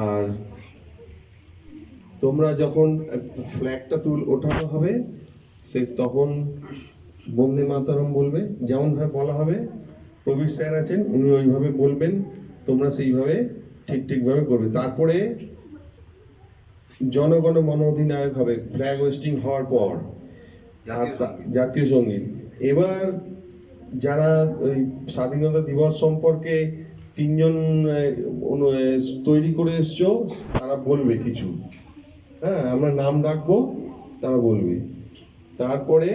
আর তোমরা যখন ফ্ল্যাগটা ওঠানো হবে সে তখন বন্দে মাতরম বলবে, যেমন ভাবে বলা হবে। প্রবীর স্যার আছেন, উনি ওইভাবে বলবেন, তোমরা সেইভাবে ঠিকভাবে করবে। তারপরে জনগণ মন অধিনায়ক হবে ফ্ল্যাগ হোয়েস্টিং হওয়ার পর, জাতীয় সঙ্গীত। এবার যারা ওই স্বাধীনতা দিবস সম্পর্কে তিনজন তৈরি করে এসছো, তারা বলবে কিছু, হ্যাঁ আমরা নাম ডাকবো, তারা বলবে। তারপরে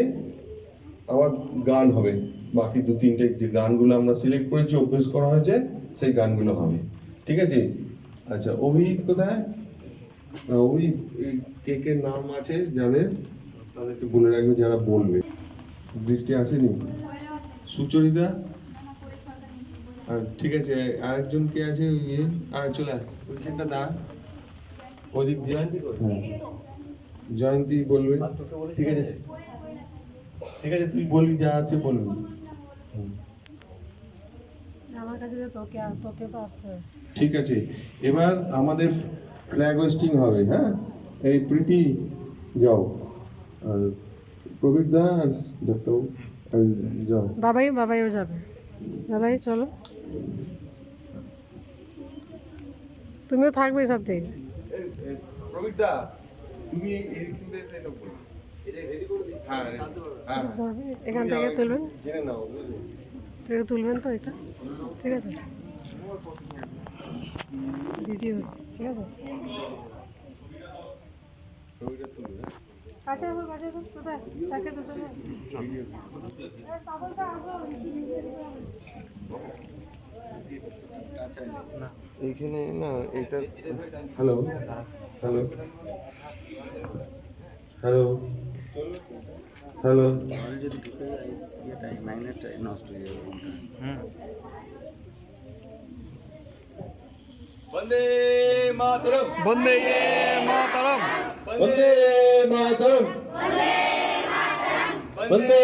আবার গান হবে, বাকি দু তিনটে যে গানগুলো আমরা সিলেক্ট করেছি, অভ্যেস করা হয়েছে, সেই গানগুলো হবে। ঠিক আছে? আচ্ছা, অভিজিৎ কোথায়? ওই কে নাম আছে যাদের, তাদেরকে বলে রাখবে যারা বলবে। বৃষ্টি আসেনি? সুচরিতা? আর ঠিক আছে, আরেকজন কে আছে? আর চলে আয়, ওইখানটা দাঁড়া। ওদিক জয়ন্তী, জয়ন্তী বলবে। ঠিক আছে, ঠিক আছে, তুই বলবি, যা আছে বলবি। আমার কাছে তোকে তো আসতে হবে। ঠিক আছে, এবার আমাদের ফ্ল্যাগ হোয়েস্টিং হবে। হ্যাঁ, এই প্রীতি যাও, আর প্রবীর দা আর ডাক্তারবাবু যাও। বাবাইও যাবে। বাবাই চলো, তুমিও থাকবে সাথে। প্রবীর দা, তুমি এখান থেকে তুলবেন, জেনে নাও, তুলবেন তো এটা। ঠিক আছে, ভিডিও হচ্ছে। ঠিক আছে, কাছে আসো, কোথায় তাকে তো চলো। এইখানে না, এটা হ্যালো হ্যালো হ্যালো হ্যালো, যদি ঢুকে যায় ইয়েটাই ম্যাগনেটটাই নষ্ট হয়ে যাবে। বন্দে মাতরম, বন্দে মাতরম, বন্দে মাতরম, বন্দে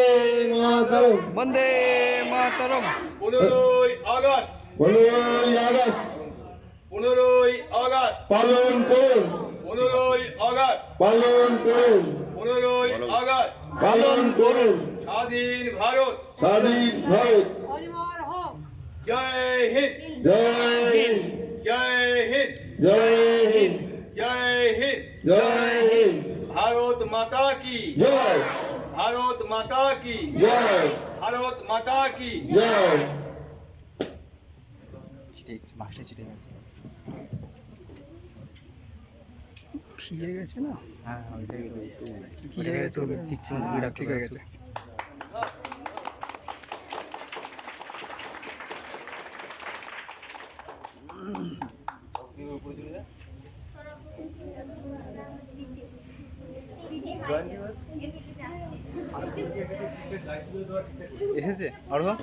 মাতরম, বন্দে মাতরম। 15ই আগস্ট, 15ই আগস্ট 15ই আগস্ট, পালন করুন, 15ই আগস্ট, পালন করুন, 15ই আগস্ট। পালন করুন। স্বাধীন ভারত, স্বাধীন ভারত। জয় হিন্দ, জয় হিন্দ, জয় হিন্দ, জয় হিন্দ, জয় হিন্দ। জয় হিন্দ। ভারত মাতা কি জয়, ভারত মাতা কি জয়, ভারত মাতা কি জয়। মাছটা ছিটে গেছে, ভিজে গেছে না? হ্যাঁ, ভিজে গেছে, শিখছে না, ঠিক হয়ে গেছে। এসেছে অর্বা,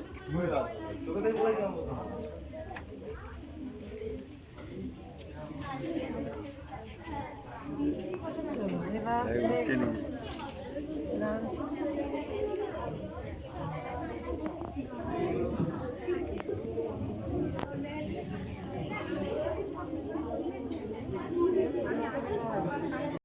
এবার